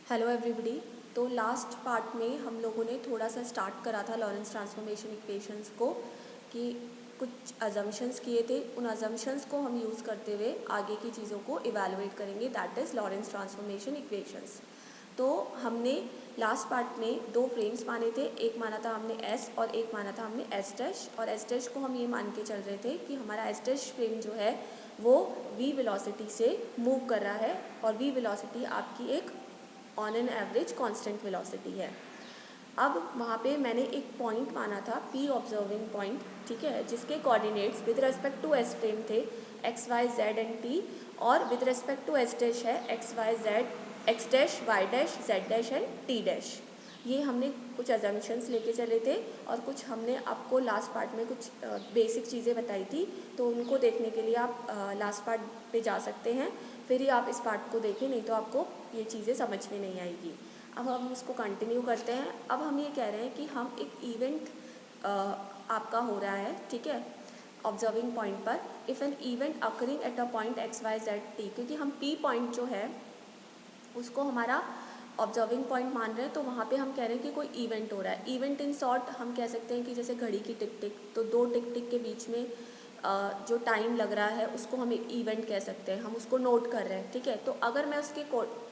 Hello everybody. तो last part में हम लोगों ने थोड़ा सा स्टार्ट करा था लॉरेंस ट्रांसफॉर्मेशन इक्वेशंस को, कि कुछ अजम्पशंस किए थे। उन अजम्पशंस को हम यूज़ करते हुए आगे की चीज़ों को इवैल्यूएट करेंगे, that is Lawrence transformation equations. तो हमने लास्ट पार्ट में दो फ्रेम्स माने थे, एक माना था हमने एस और एक माना था हमने एस डैश। और एस डैश को हम ये मान के चल रहे थे कि हमारा एस डैश फ्रेम जो है वो वी वेलोसिटी से मूव कर रहा है, और वी वेलोसिटी आपकी एक on an average constant velocity है। अब वहाँ पे मैंने एक पॉइंट माना था पी ऑब्जर्विंग पॉइंट, ठीक है, जिसके coordinates with respect to S frame थे X Y Z and T, और with respect to S dash है X Y Z X dash Y dash Z dash and T dash. ये हमने कुछ assumptions लेके चले थे, और कुछ हमने आपको लास्ट पार्ट में कुछ बेसिक चीज़ें बताई थी, तो उनको देखने के लिए आप लास्ट पार्ट पे जा सकते हैं, फिर ही आप इस पार्ट को देखें, नहीं तो आपको ये चीज़ें समझ में नहीं आएगी। अब हम इसको कंटिन्यू करते हैं। अब हम ये कह रहे हैं कि हम एक इवेंट आपका हो रहा है, ठीक है, ऑब्जर्विंग पॉइंट पर। If an event occurring at a point x Y z t, क्योंकि हम पी पॉइंट जो है उसको हमारा ऑब्जर्विंग पॉइंट मान रहे हैं, तो वहाँ पे हम कह रहे हैं कि कोई इवेंट हो रहा है। इवेंट इन शॉर्ट हम कह सकते हैं कि जैसे घड़ी की टिक टिक, तो दो टिक टिक के बीच में जो टाइम लग रहा है उसको हम एक इवेंट कह सकते हैं, हम उसको नोट कर रहे हैं, ठीक है। तो अगर मैं उसके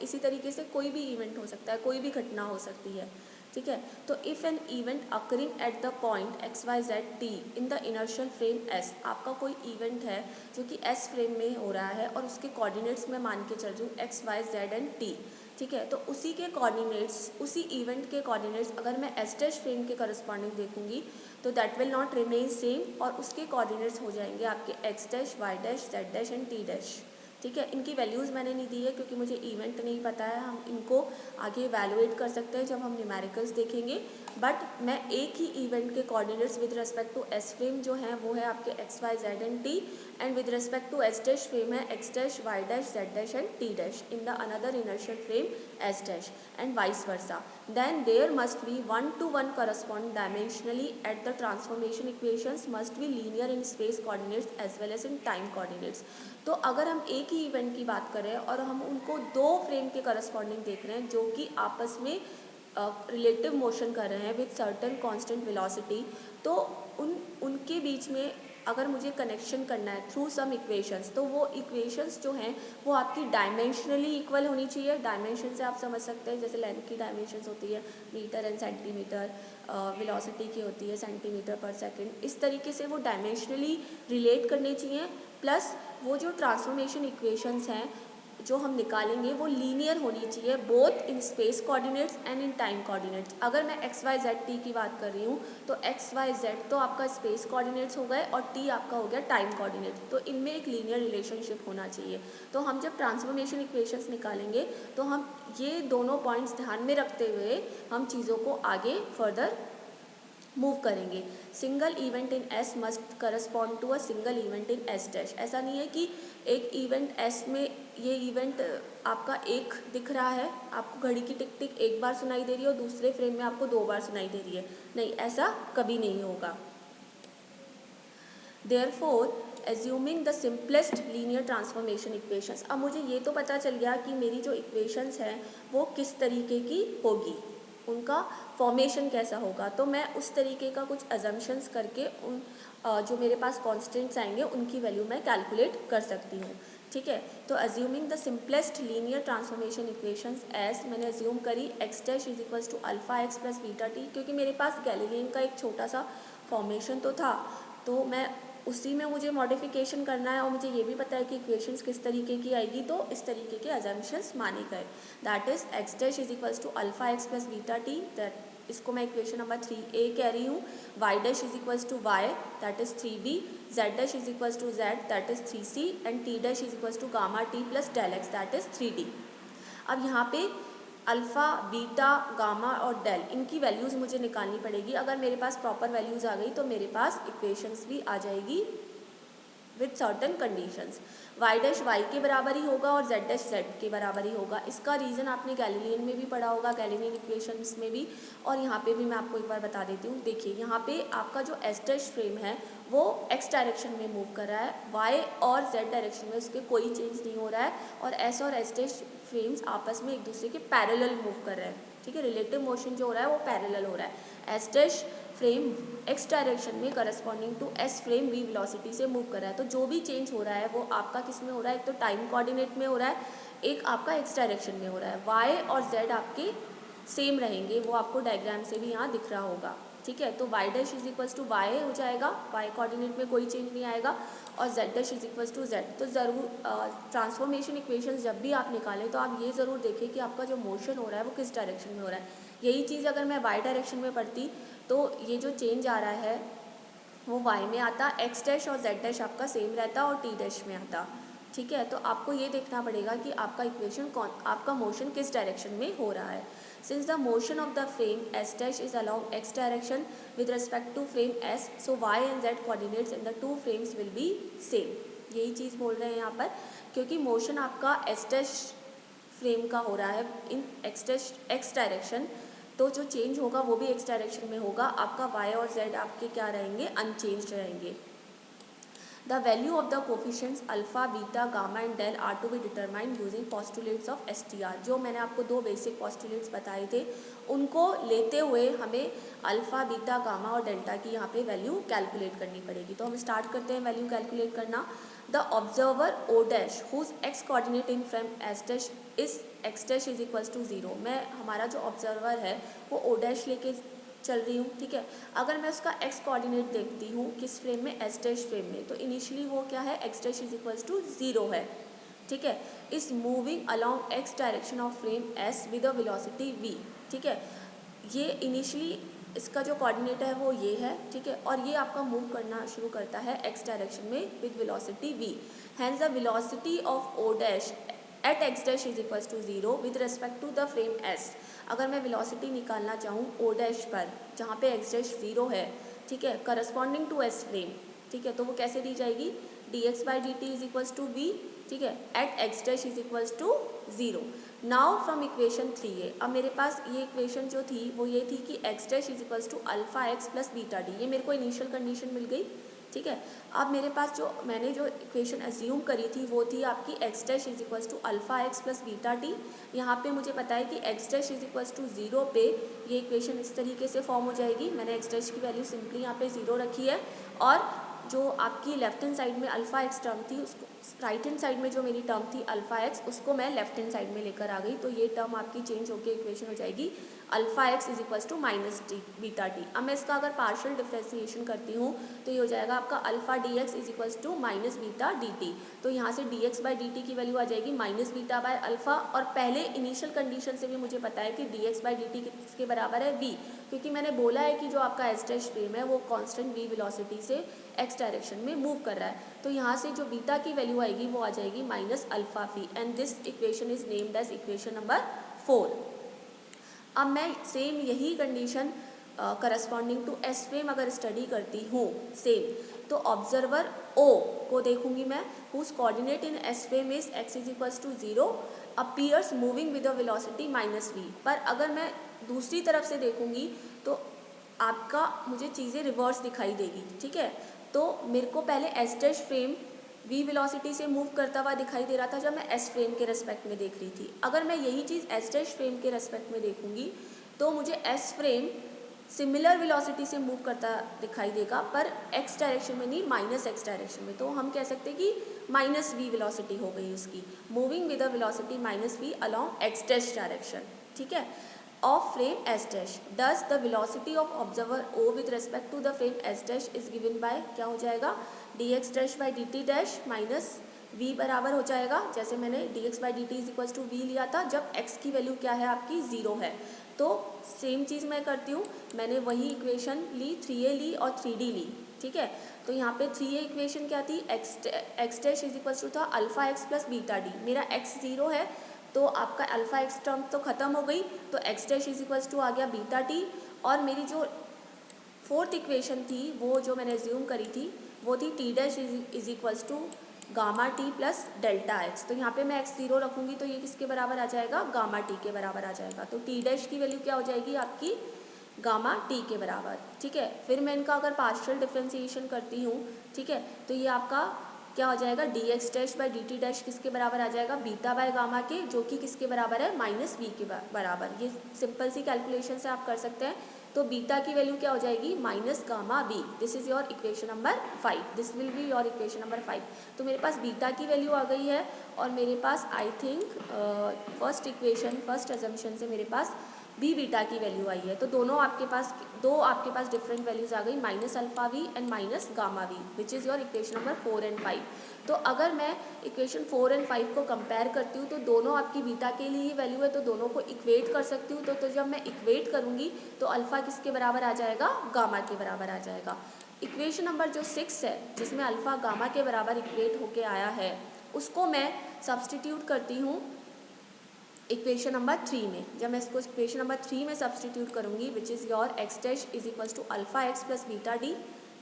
इसी तरीके से कोई भी इवेंट हो सकता है, कोई भी घटना हो सकती है, ठीक है। तो if an event occurring at the point x Y z t in the inertial frame S, आपका कोई इवेंट है जो कि एस फ्रेम में हो रहा है, और उसके कोऑर्डिनेट्स में मान के चल रही हूँ x Y Z and t, ठीक है। तो उसी के कोऑर्डिनेट्स, उसी इवेंट के कोऑर्डिनेट्स अगर मैं एस डैश फ्रेम के करस्पॉन्डिंग देखूंगी तो that will not remain same, और उसके कोऑर्डिनेट्स हो जाएंगे आपके x dash Y dash Z dash and T dash, ठीक है। इनकी वैल्यूज़ मैंने नहीं दी है क्योंकि मुझे इवेंट नहीं पता है, हम इनको आगे इवैल्यूएट कर सकते हैं जब हम न्यूमेरिकल्स देखेंगे। बट मैं एक ही इवेंट के coordinates with respect to S frame जो है वो है आपके X Y Z and T, and with respect to S dash frame है x dash Y dash Z dash and T dash in the another inertial frame S dash, and vice versa. Then there must be one-to-one correspond dimensionally at the transformation equations must be linear in space coordinates as well as in time coordinates। तो अगर हम एक ही event की बात करें और हम उनको दो फ्रेम के करस्पॉन्डिंग देख रहे हैं जो कि आपस में रिलेटिव मोशन कर रहे हैं विद सर्टेन कांस्टेंट वेलोसिटी, तो उनके बीच में अगर मुझे कनेक्शन करना है थ्रू सम इक्वेशंस, तो वो इक्वेशंस जो हैं वो आपकी डायमेंशनली इक्वल होनी चाहिए। डायमेंशन से आप समझ सकते हैं जैसे लेंथ की डायमेंशंस होती है मीटर एंड सेंटीमीटर, वेलोसिटी की होती है सेंटीमीटर पर सेकंड, इस तरीके से वो डायमेंशनली रिलेट करने चाहिए। प्लस वो जो ट्रांसफॉर्मेशन इक्वेशंस हैं जो हम निकालेंगे वो लीनियर होनी चाहिए both in space coordinates and in time coordinates. अगर मैं एक्स वाई जेड टी की बात कर रही हूँ तो एक्स वाई जेड तो आपका स्पेस कोऑर्डिनेट्स हो गए और टी आपका हो गया टाइम कोऑर्डिनेट्स, तो इनमें एक लीनियर रिलेशनशिप होना चाहिए। तो हम जब ट्रांसफॉर्मेशन इक्वेशंस निकालेंगे तो हम ये दोनों पॉइंट्स ध्यान में रखते हुए हम चीज़ों को आगे फर्दर मूव करेंगे। Single event in S must correspond to a single event in S dash. ऐसा नहीं है कि एक इवेंट एस में ये इवेंट आपका एक दिख रहा है, आपको घड़ी की टिक टिक एक बार सुनाई दे रही है और दूसरे फ्रेम में आपको दो बार सुनाई दे रही है, नहीं, ऐसा कभी नहीं होगा। Therefore assuming the simplest linear transformation equations, अब मुझे ये तो पता चल गया कि मेरी जो इक्वेशंस हैं वो किस तरीके की होगी, उनका फॉर्मेशन कैसा होगा, तो मैं उस तरीके का कुछ अजम्पशंस करके उन जो मेरे पास कॉन्स्टेंट्स आएंगे उनकी वैल्यू मैं कैलकुलेट कर सकती हूँ, ठीक है। तो assuming the simplest linear transformation equations as, मैंने अज्यूम करी x dash is equals to alpha x plus beta t, क्योंकि मेरे पास गैलीलियन का एक छोटा सा फॉर्मेशन तो था, तो मैं उसी में मुझे मॉडिफिकेशन करना है, और मुझे ये भी पता है कि इक्वेशंस किस तरीके की आएगी, तो इस तरीके के अजम्पशंस माने गए। That is x dash is equals to alpha x plus beta t, that इसको मैं इक्वेशन नंबर 3A कह रही हूँ। Y dash is equals to y, that is 3B, z dash is equals to z, that is 3C, and T dash is equals to gamma T plus del x, that is 3D। अब यहाँ पे alpha, beta, gamma और del, इनकी values मुझे निकालनी पड़ेगी। अगर मेरे पास प्रॉपर वैल्यूज़ आ गई तो मेरे पास इक्वेशंस भी आ जाएगी with certain conditions. Y dash Y के बराबर ही होगा और जेड डैश जेड के बराबर ही होगा। इसका रीज़न आपने गैलीलियन में भी पढ़ा होगा, गैलीलियन इक्वेशंस में भी, और यहाँ पे भी मैं आपको एक बार बता देती हूँ। देखिए यहाँ पे आपका जो एस डैश फ्रेम है वो एक्स डायरेक्शन में मूव कर रहा है, वाई और जेड डायरेक्शन में उसके कोई चेंज नहीं हो रहा है, और एस और एस डैश फ्रेम्स आपस में एक दूसरे के पैरेलल मूव कर रहे हैं, ठीक है। रिलेटिव मोशन जो हो रहा है वो पैरेलल हो रहा है। S dash frame X direction में corresponding to S frame we velocity से मूव कर रहा है। तो जो भी चेंज हो रहा है वो आपका किस में हो रहा है, एक तो टाइम कोऑर्डिनेट में हो रहा है, एक आपका एक्स डायरेक्शन में हो रहा है। वाई और जेड आपके सेम रहेंगे, वो आपको डायग्राम से भी यहाँ दिख रहा होगा, ठीक है। तो y dash is equals to y हो जाएगा, वाई कोऑर्डिनेट में कोई चेंज नहीं आएगा, और z dash is equals to z. तो ज़रूर ट्रांसफॉर्मेशन इक्वेशन जब भी आप निकालें तो आप ये ज़रूर देखें कि आपका जो मोशन हो रहा है वो किस डायरेक्शन में हो रहा है। यही चीज़ अगर मैं वाई डायरेक्शन में पढ़ती तो ये जो चेंज आ रहा है वो वाई में आता, एक्स डैश और जेड डैश आपका सेम रहता और टी डैश में आता, ठीक है। तो आपको ये देखना पड़ेगा कि आपका इक्वेशन आपका मोशन किस डायरेक्शन में हो रहा है। Since the motion of the frame S dash is along x direction with respect to frame S, so y and z coordinates in the two frames will be same. यही चीज़ बोल रहे हैं यहाँ पर, क्योंकि मोशन आपका एस डैश फ्रेम का हो रहा है इन एक्स डायरेक्शन, तो जो चेंज होगा वो भी एक्स डायरेक्शन में होगा। आपका वाई और जेड आपके क्या रहेंगे, अनचेंज्ड रहेंगे। The value of the coefficients alpha beta gamma and del are to be determined using postulates of STR. जो मैंने आपको दो बेसिक पोस्टुलेट्स बताए थे उनको लेते हुए हमें अल्फा बीटा गामा और डेल्टा की यहाँ पे वैल्यू कैलकुलेट करनी पड़ेगी। तो हम स्टार्ट करते हैं वैल्यू कैलकुलेट करना। The observer O dash whose x coordinate in frame S dash is x dash is equals to zero. मैं हमारा जो ऑब्जर्वर है वो ओ डैश लेके चल रही हूँ, ठीक है। अगर मैं उसका एक्स कोऑर्डिनेट देखती हूँ किस फ्रेम में, एस डैश फ्रेम में, तो इनिशियली वो क्या है, x dash is equals to zero है, ठीक है। Is moving along x direction of frame S with a velocity v, ठीक है। ये इनिशियली इसका जो कोऑर्डिनेट है वो ये है, ठीक है, और ये आपका मूव करना शुरू करता है एक्स डायरेक्शन में with velocity v. Hence the velocity of O dash at x dash is equals to zero with respect to the frame S. अगर मैं वेलोसिटी निकालना चाहूँ ओ डैश पर जहाँ पे एक्स डैश जीरो है, ठीक है, करस्पॉन्डिंग टू एस फ्रेम, ठीक है, तो वो कैसे दी जाएगी, d x by d t is equals to v, ठीक है, at x dash is equals to zero. Now from equation 3a, अब मेरे पास ये इक्वेशन जो थी वो ये थी कि x dash is equals to alpha x plus beta d, ये मेरे को इनिशियल कंडीशन मिल गई, ठीक है। अब मेरे पास जो मैंने जो इक्वेशन अज्यूम करी थी वो थी आपकी x dash is equals to alpha x plus beta t. यहाँ पे मुझे पता है कि x dash is equals to zero पे ये इक्वेशन इस तरीके से फॉर्म हो जाएगी। मैंने एक्स डैश की वैल्यू सिंपली यहाँ पे जीरो रखी है, और जो आपकी लेफ्ट हैंड साइड में अल्फा एक्स टर्म थी उसको, राइट हैंड साइड में जो मेरी टर्म थी अल्फा एक्स, उसको मैं लेफ्ट हैंड साइड में लेकर आ गई। तो ये टर्म आपकी चेंज होकर इक्वेशन हो जाएगी alpha x is equals to minus t beta t. अब मैं इसका अगर पार्शियल डिफ्रेंसिएशन करती हूँ तो ये हो जाएगा आपका alpha d x is equals to minus beta d t. तो यहाँ से d x by d t की वैल्यू आ जाएगी माइनस बीटा बाय अल्फा, और पहले इनिशियल कंडीशन से भी मुझे पता है कि D x by d T किसके बराबर है, वी, क्योंकि मैंने बोला है कि जो आपका एस डैश फ्रेम है वो कांस्टेंट वी वेलोसिटी से एक्स डायरेक्शन में मूव कर रहा है। तो यहाँ से जो बीटा की वैल्यू आएगी वो आ जाएगी minus alpha phi, and this equation is named as equation number 4। अब मैं सेम यही condition corresponding to S frame अगर स्टडी करती हूँ सेम, तो ऑब्जर्वर ओ को देखूंगी मैं, whose coordinate in S frame is x is equals to zero appears moving with a velocity minus v. पर अगर मैं दूसरी तरफ से देखूंगी तो आपका मुझे चीज़ें रिवर्स दिखाई देगी, ठीक है। तो मेरे को पहले S dash frame we velocity से मूव करता हुआ दिखाई दे रहा था जब मैं एस फ्रेम के रेस्पेक्ट में देख रही थी। अगर मैं यही चीज़ एस डैश फ्रेम के रेस्पेक्ट में देखूंगी तो मुझे एस फ्रेम सिमिलर वेलोसिटी से मूव करता दिखाई देगा, पर एक्स डायरेक्शन में नहीं, माइनस एक्स डायरेक्शन में। तो हम कह सकते हैं कि माइनस वी वेलोसिटी हो गई उसकी, moving with a velocity minus v along x dash direction, ठीक है, of frame S dash. Thus the velocity of observer O with respect to the frame S dash is given by, क्या हो जाएगा, dx dash by dt dash minus v बराबर हो जाएगा, जैसे मैंने dx by dt is equals to v लिया था जब x की वैल्यू क्या है आपकी जीरो है। तो सेम चीज़ मैं करती हूँ, मैंने वही इक्वेशन ली, 3a ली और 3d ली, ठीक है। तो यहाँ पे 3a इक्वेशन क्या थी, x dash is equals to था alpha x plus beta D. मेरा x जीरो है तो आपका अल्फा एक्स टर्म तो ख़त्म हो गई, तो X dash is equals to आ गया बीटा टी। और मेरी जो फोर्थ इक्वेशन थी वो जो मैंने एज्यूम करी थी वो थी t dash is equals to gamma T plus delta x. तो यहाँ पे मैं एक्स 0 रखूँगी तो ये किसके बराबर आ जाएगा, गामा टी के बराबर आ जाएगा। तो टी डैश की वैल्यू क्या हो जाएगी आपकी, गामा टी के बराबर। ठीक है, फिर मैं इनका अगर पार्शियल डिफ्रेंसिएशन करती हूँ, ठीक है, तो ये आपका क्या हो जाएगा, D x dash by d T dash किसके बराबर आ जाएगा, बीटा बाय गामा के, जो कि किसके बराबर है, माइनस वी के बराबर। ये सिंपल सी कैलकुलेशन से आप कर सकते हैं। तो बीटा की वैल्यू क्या हो जाएगी, minus gamma b. This is your equation number 5, this will be your equation number 5। तो मेरे पास बीटा की वैल्यू आ गई है और मेरे पास I think first equation, first assumption से मेरे पास बी बीटा की वैल्यू आई है। तो दोनों आपके पास डिफरेंट वैल्यूज आ गई, minus alpha V and minus gamma V, which is your equation number 4 and 5। तो अगर मैं इक्वेशन 4 एंड 5 को कंपेयर करती हूँ तो दोनों आपकी बीटा के लिए ही वैल्यू है, तो दोनों को इक्वेट कर सकती हूँ। तो जब मैं इक्वेट करूँगी तो अल्फा किसके बराबर आ जाएगा, गामा के बराबर आ जाएगा। इक्वेशन नंबर जो 6 है, जिसमें अल्फा गामा के बराबर इक्वेट होके आया है, उसको मैं सब्सटीट्यूट करती हूँ इक्वेशन नंबर 3 में। जब मैं इसको इक्वेशन नंबर 3 में सब्सटीट्यूट करूँगी, which is your x dash is equals to alpha x plus beta d.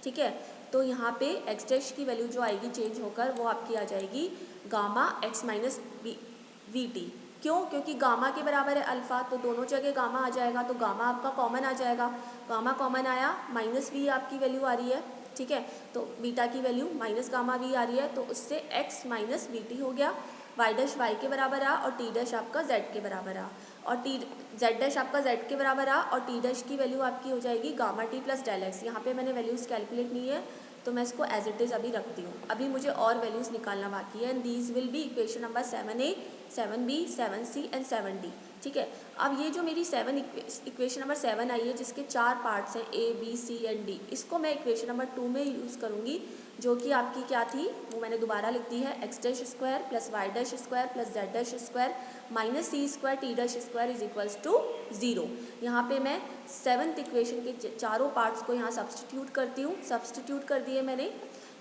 ठीक है, तो यहाँ पे एक्स डैश की वैल्यू जो आएगी चेंज होकर, वो आपकी आ जाएगी gamma x minus we T. क्यों, क्योंकि गामा के बराबर है अल्फ़ा, तो दोनों जगह गामा आ जाएगा, तो गामा आपका कॉमन आ जाएगा। गामा कॉमन आया, माइनस वी आपकी वैल्यू आ रही है। ठीक है, तो बीटा की वैल्यू माइनस गामा वी आ रही है, तो उससे एक्स माइनस वी टी हो गया। वाई डैश वाई के बराबर आ और टी डैश आपका जेड के बराबर आ, और टी जेड डैश आपका जेड के बराबर आ, और टी डैश की वैल्यू आपकी हो जाएगी gamma T plus del x. यहाँ पे मैंने वैल्यूज़ कैलकुलेट नहीं है, तो मैं इसको एज इट इज़ अभी रखती हूँ। अभी मुझे और वैल्यूज़ निकालना बाकी है, and these will be equation number 7A, 7B, 7C and 7D। ठीक है, अब ये जो मेरी इक्वेशन नंबर 7 आई है, जिसके 4 पार्ट्स हैं A, B, C and D, इसको मैं इक्वेशन नंबर 2 में यूज़ करूँगी, जो कि आपकी क्या थी, वो मैंने दोबारा लिख दी है, x dash square plus Y dash square plus z dash square minus C square T dash square is equals to 0। यहाँ पे मैं 7th इक्वेशन के चारों पार्ट्स को यहाँ सब्सटीट्यूट करती हूँ। सब्सटीट्यूट कर दिए मैंने,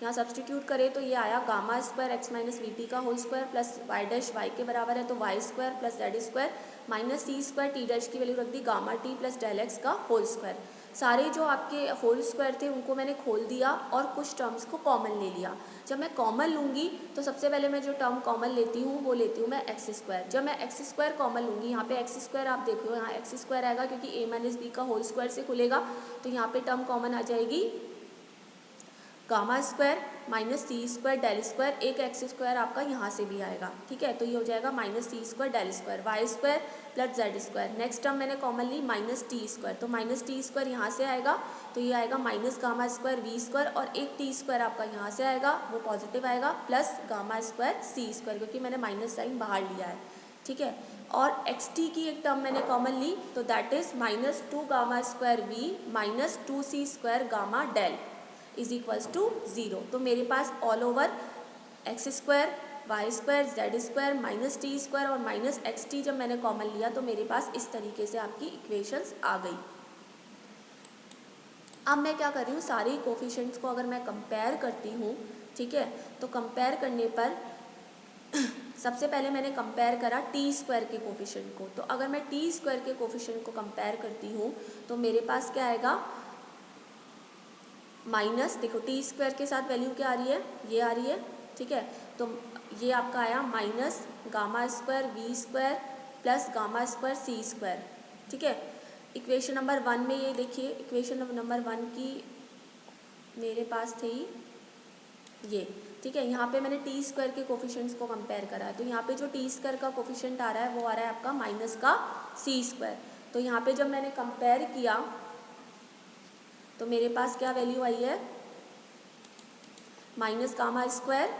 यहाँ सब्सटीट्यूट करें तो ये आया gamma square X minus we T का whole square plus Y dash Y के बराबर है, तो Y square plus Z square minus सी स्क्वायर टी डैश की वैल्यू रख दी gamma T plus del X का होल स्क्वायर। सारे जो आपके होल स्क्वायर थे उनको मैंने खोल दिया और कुछ टर्म्स को कॉमन ले लिया। जब मैं कॉमन लूँगी तो सबसे पहले मैं जो टर्म कॉमन लेती हूँ वो लेती हूँ मैं एक्स स्क्वायर। जब मैं एक्स स्क्वायर कॉमन लूँगी, यहाँ पे एक्स स्क्वायर आप देखो, यहाँ एक्स स्क्वायर आएगा क्योंकि ए माइनस बी का होल स्क्वायर से खुलेगा, तो यहाँ पे टर्म कॉमन आ जाएगी गामा स्क्वायर माइनस सी स्क्वायर डेल स्क्वायर, एक एक्स स्क्वायर आपका यहाँ से भी आएगा। ठीक है, तो ये हो जाएगा माइनस सी square del square, Y square plus Z square. Next term मैंने कॉमन ली माइनस टी स्क्वायर, तो माइनस टी स्क्वायर यहाँ से आएगा, तो ये आएगा minus gamma square we square, और एक टी स्क्वायर आपका यहाँ से आएगा, वो पॉजिटिव आएगा, plus gamma square c square, क्योंकि मैंने माइनस साइन बाहर लिया है। ठीक है, और एक्स टी की एक टर्म मैंने कॉमन ली, तो that is minus 2 gamma square we minus 2 C square gamma del is equals to 0। तो मेरे पास all over X square Y square Z square minus T square और माइनस एक्स टी जब मैंने कॉमन लिया तो मेरे पास इस तरीके से आपकी इक्वेशंस आ गई। अब मैं क्या कर रही हूँ, सारे कोफिशिएंट्स को अगर मैं कंपेयर करती हूँ, ठीक है, तो कंपेयर करने पर सबसे पहले मैंने कंपेयर करा टी स्क्वायर के कोफिशिएंट को। तो अगर मैं टी स्क्वायर के कोफिशिएंट को कंपेयर करती हूँ तो मेरे पास क्या आएगा, माइनस, देखो टी स्क्वायर के साथ वैल्यू क्या आ रही है, ये आ रही है। ठीक है, तो ये आपका आया minus gamma square we square plus gamma square c square. ठीक है, इक्वेशन नंबर 1 में ये देखिए, इक्वेशन नंबर 1 की मेरे पास थी ये। ठीक है, यहाँ पे मैंने टी स्क्वायर के कोफिशिएंट्स को कंपेयर करा है, तो यहाँ पे जो टी स्क्वायर का कोफिशिएंट आ रहा है वो आ रहा है आपका माइनस का सी स्क्वायर। तो यहाँ पे जब मैंने कंपेयर किया तो मेरे पास क्या वैल्यू आई है, minus gamma square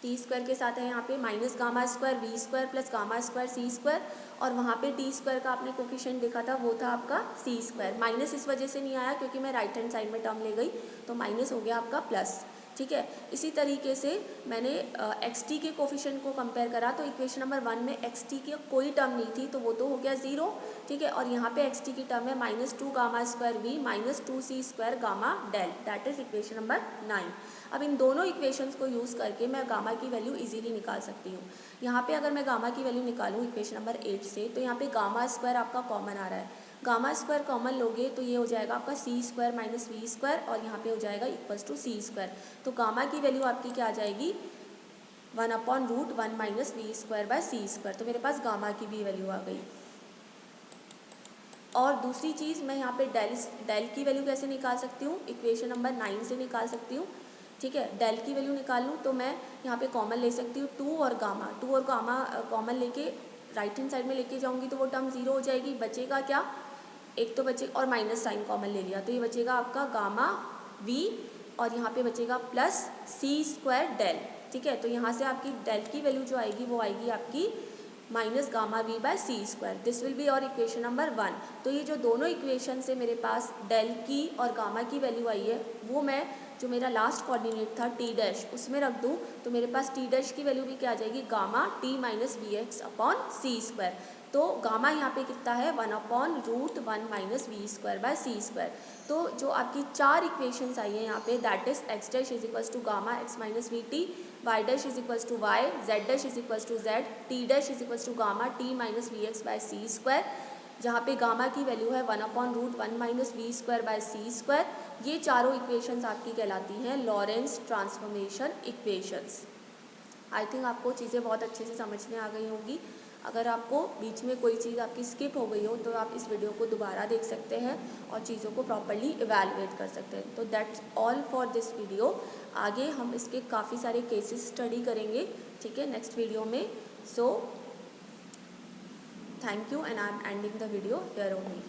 t square के साथ है यहाँ पे minus gamma square we square plus gamma square c square, और वहाँ पे टी स्क्वायर का आपने कोफिशिएंट देखा था वो था आपका सी स्क्वायर। माइनस इस वजह से नहीं आया क्योंकि मैं राइट हैंड साइड में टर्म ले गई, तो माइनस हो गया आपका प्लस। ठीक है, इसी तरीके से मैंने एक्स टी के कोफिशिएंट को कंपेयर करा, तो इक्वेशन नंबर 1 में एक्स टी की कोई टर्म नहीं थी, तो वो तो हो गया 0। ठीक है, और यहाँ पे एक्स टी की टर्म है minus 2 gamma square we minus 2 C square gamma del, that is equation number 9। अब इन दोनों इक्वेशंस को यूज़ करके मैं गामा की वैल्यू इजीली निकाल सकती हूँ। यहाँ पे अगर मैं गामा की वैल्यू निकालूँ इक्वेशन नंबर 8 से, तो यहाँ पे गामा स्क्वायर आपका कॉमन आ रहा है, गामा स्क्वायर कॉमन लोगे तो ये हो जाएगा आपका C square minus we square और यहाँ पे हो जाएगा इक्वल्स टू सी स्क्वायर। तो गामा की वैल्यू आपकी क्या आ जाएगी 1/√1 minus we square by C square. तो मेरे पास गामा की भी वैल्यू आ गई। और दूसरी चीज़ मैं यहाँ पे डेल की वैल्यू कैसे निकाल सकती हूँ, इक्वेशन नंबर 9 से निकाल सकती हूँ। ठीक है, डेल की वैल्यू निकाल लूँ तो मैं यहाँ पे कॉमन ले सकती हूँ 2 और गामा कॉमन लेके राइट हैंड साइड में लेके जाऊँगी तो वो टर्म 0 हो जाएगी। बचेगा क्या, एक तो बचे और माइनस साइन कॉमन ले लिया तो ये बचेगा आपका गामा वी और यहाँ पे बचेगा प्लस सी स्क्वायर डेल। ठीक है, तो यहाँ से आपकी डेल की वैल्यू जो आएगी वो आएगी आपकी minus gamma v by C square. This will be our equation number 1। तो ये जो दोनों इक्वेशन से मेरे पास डेल की और गामा की वैल्यू आई है वो मैं जो मेरा लास्ट कोऑर्डिनेट था टी डैश उसमें रख दूँ तो मेरे पास टी डैश की वैल्यू भी क्या आ जाएगी gamma t minus v x upon c square. तो गामा यहाँ पे कितना है 1/√1 minus we square by C square. तो जो आपकी 4 इक्वेशंस आई है यहाँ पे that is x dash is equals to gamma x minus we t, y dash is equals to Y, z dash is equals to z, t dash is equals to gamma t minus v x by C square, जहाँ पे gamma की value है 1/√1 minus we square by C square. ये चारों equations आपकी कहलाती हैं Lorentz transformation equations. I think आपको चीज़ें बहुत अच्छे से समझ में आ गई होंगी। अगर आपको बीच में कोई चीज़ आपकी स्किप हो गई हो तो आप इस वीडियो को दोबारा देख सकते हैं और चीज़ों को प्रॉपर्ली इवैल्यूएट कर सकते हैं। तो that's all for this video. आगे हम इसके काफ़ी सारे केसेस स्टडी करेंगे, ठीक है, नेक्स्ट वीडियो में। So thank you and I am ending the video here only.